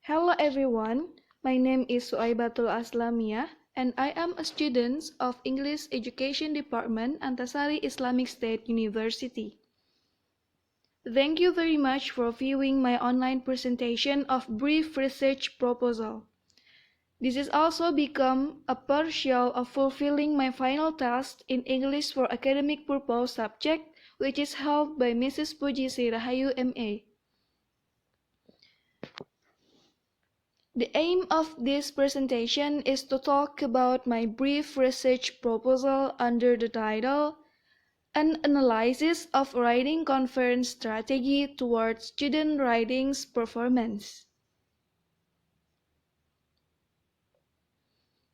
Hello everyone, my name is Suaibah Aslamiyah and I am a student of English Education Department Antasari Islamic State University. Thank you very much for viewing my online presentation of brief research proposal. This has also become a partial of fulfilling my final task in English for academic purpose subject, which is held by Mrs. Pujisi Rahayu MA. The aim of this presentation is to talk about my brief research proposal under the title An Analysis of Writing Conference Strategy Towards Student Writing's Performance.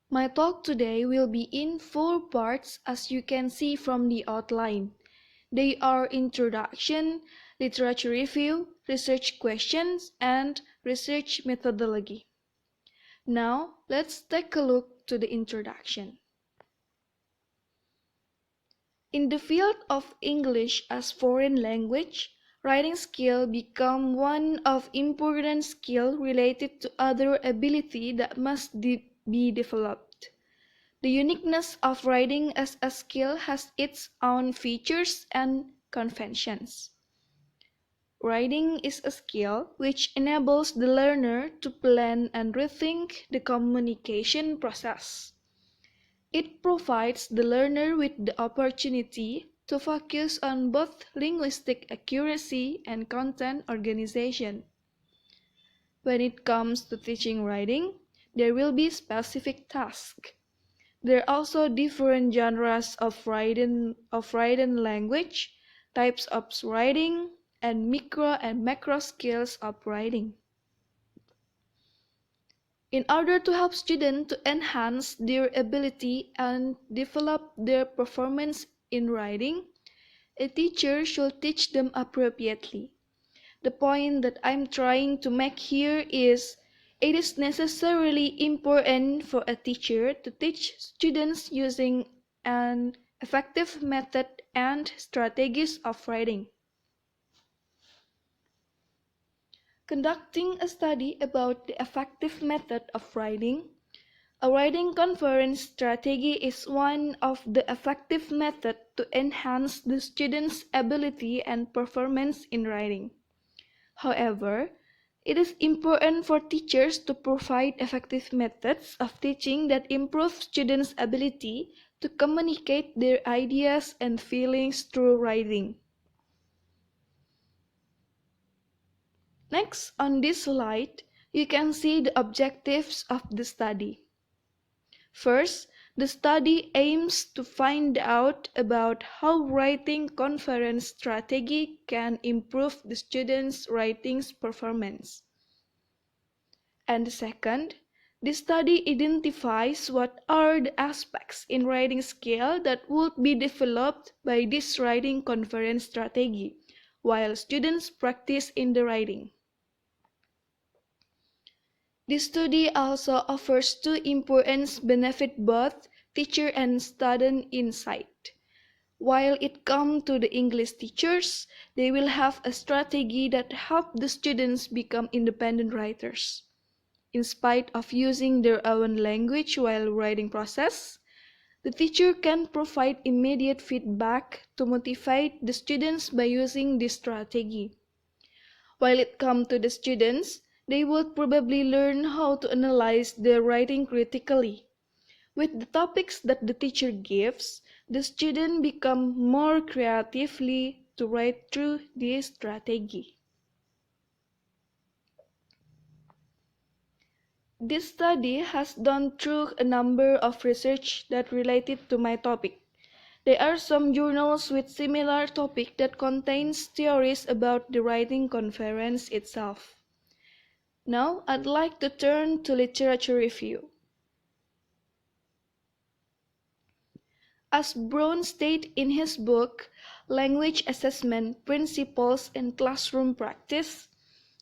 My talk today will be in 4 parts as you can see from the outline. They are introduction, literature review, research questions, and research methodology. Now, let's take a look to the introduction. In the field of English as foreign language, writing skill become one of important skill related to other ability that must be developed. The uniqueness of writing as a skill has its own features and conventions. Writing is a skill which enables the learner to plan and rethink the communication process. It provides the learner with the opportunity to focus on both linguistic accuracy and content organization. When it comes to teaching writing, there will be specific tasks. There are also different genres of written language, types of writing, and micro and macro skills of writing. In order to help students to enhance their ability and develop their performance in writing, a teacher should teach them appropriately. The point that I'm trying to make here is it is necessarily important for a teacher to teach students using an effective method and strategies of writing. Conducting a study about the effective method of writing, a writing conference strategy is one of the effective methods to enhance the student's ability and performance in writing. However, it is important for teachers to provide effective methods of teaching that improve students' ability to communicate their ideas and feelings through writing. Next, on this slide, you can see the objectives of the study. First, the study aims to find out about how writing conference strategy can improve the students' writing performance. And second, the study identifies what are the aspects in writing skill that would be developed by this writing conference strategy, while students practice in the writing. This study also offers 2 important benefits both teacher and student insight. While it comes to the English teachers, they will have a strategy that helps the students become independent writers. In spite of using their own language while writing process, the teacher can provide immediate feedback to motivate the students by using this strategy. While it comes to the students, they would probably learn how to analyze their writing critically. With the topics that the teacher gives, the student become more creatively to write through this strategy. This study has done through a number of research that related to my topic. There are some journals with similar topic that contains theories about the writing conference itself. Now, I'd like to turn to literature review. As Brown stated in his book, Language Assessment Principles in Classroom Practice,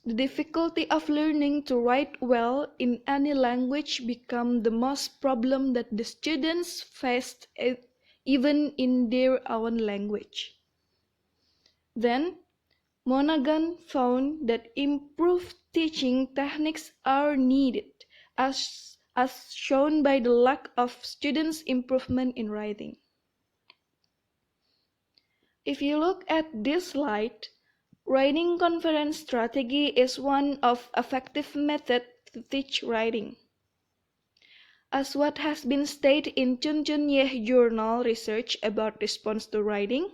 the difficulty of learning to write well in any language becomes the most problem that the students faced even in their own language. Then, Monaghan found that improved teaching techniques are needed, as shown by the lack of students' improvement in writing. If you look at this slide, writing conference strategy is one of effective method to teach writing. As what has been stated in Chun Chun Yeh journal research about response to writing,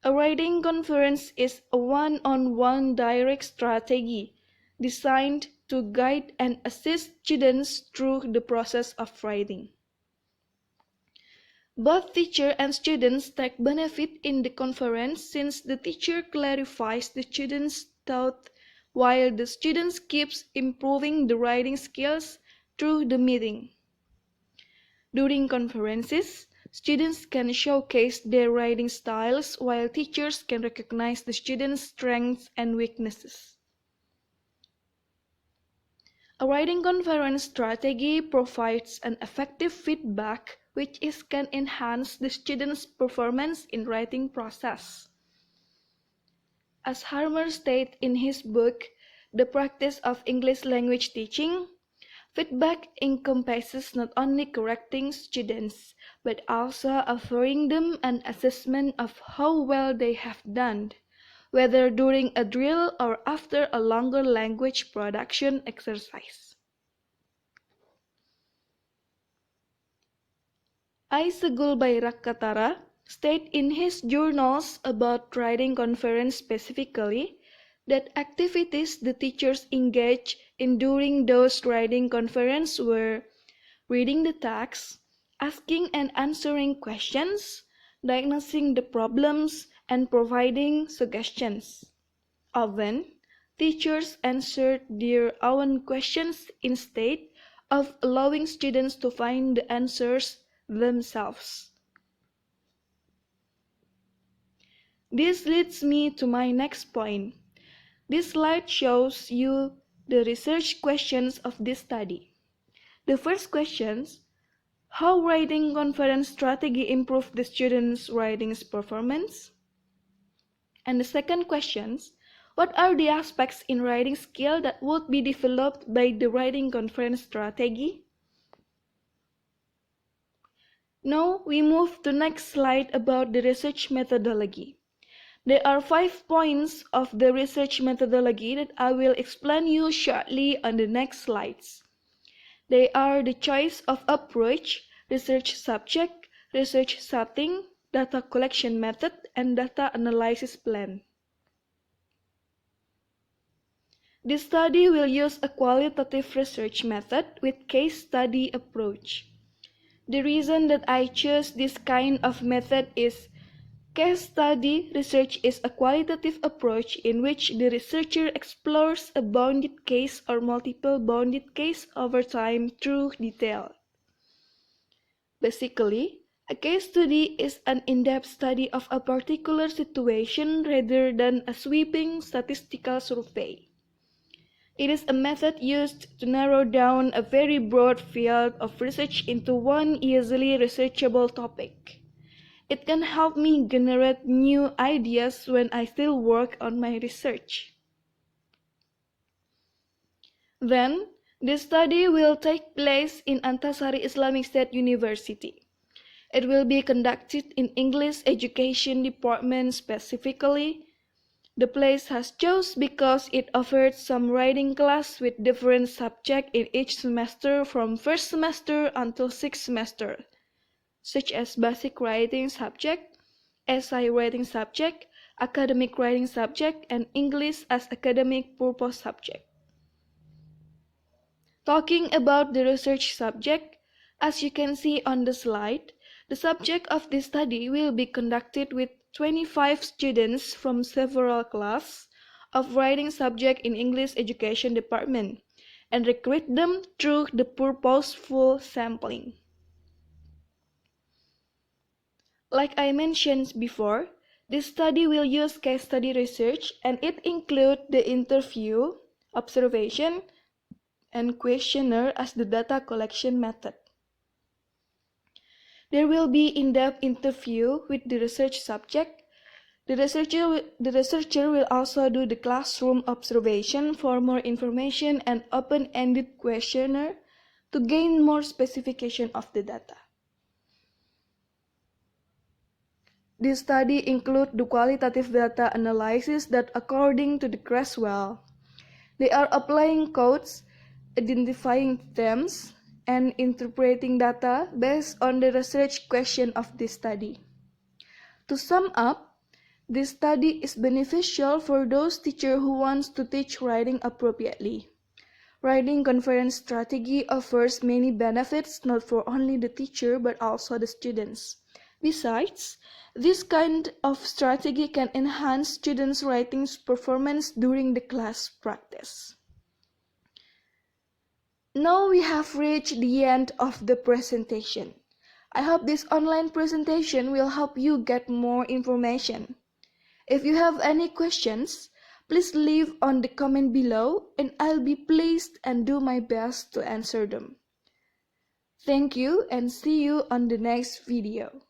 a writing conference is a one-on-one direct strategy designed to guide and assist students through the process of writing. Both teacher and students take benefit in the conference since the teacher clarifies the students' thought while the students keeps improving the writing skills through the meeting. During conferences, students can showcase their writing styles while teachers can recognize the students' strengths and weaknesses. A writing conference strategy provides an effective feedback which can enhance the students' performance in writing process. As Harmer stated in his book, The Practice of English Language Teaching, feedback encompasses not only correcting students, but also offering them an assessment of how well they have done, whether during a drill or after a longer language production exercise. Aisegul Bayrakatara stated in his journals about writing conference specifically that activities the teachers engage in during those writing conference were reading the text, asking and answering questions, diagnosing the problems, and providing suggestions. Often, teachers answered their own questions instead of allowing students to find the answers themselves. This leads me to my next point. This slide shows you the research questions of this study. The first questions: how writing conference strategy improved the students' writing performance? And the second questions: what are the aspects in writing skill that would be developed by the writing conference strategy? Now we move to next slide about the research methodology. There are 5 points of the research methodology that I will explain you shortly on the next slides. They are the choice of approach, research subject, research setting, data collection method, and data analysis plan. This study will use a qualitative research method with case study approach. The reason that I chose this kind of method is case study research is a qualitative approach in which the researcher explores a bounded case or multiple bounded case over time through detail. Basically, a case study is an in-depth study of a particular situation rather than a sweeping statistical survey. It is a method used to narrow down a very broad field of research into one easily researchable topic. It can help me generate new ideas when I still work on my research. Then, this study will take place in Antasari Islamic State University. It will be conducted in English Education Department specifically. The place has chosen because it offered some writing class with different subjects in each semester from first semester until sixth semester, such as basic writing subject, essay writing subject, academic writing subject, and English as academic purpose subject. Talking about the research subject, as you can see on the slide, the subject of this study will be conducted with 25 students from several classes of writing subject in English Education Department and recruit them through the purposeful sampling. Like I mentioned before, this study will use case study research and it includes the interview, observation, and questionnaire as the data collection method. There will be in-depth interview with the research subject. The researcher will also do the classroom observation for more information and open-ended questionnaire to gain more specification of the data. This study includes the qualitative data analysis that according to the Creswell, they are applying codes, identifying themes, and interpreting data based on the research question of this study. To sum up, this study is beneficial for those teachers who want to teach writing appropriately. Writing conference strategy offers many benefits not for only the teacher but also the students. Besides, this kind of strategy can enhance students' writing performance during the class practice. Now we have reached the end of the presentation. I hope this online presentation will help you get more information. If you have any questions, please leave on the comment below and I'll be pleased and do my best to answer them. Thank you and see you on the next video.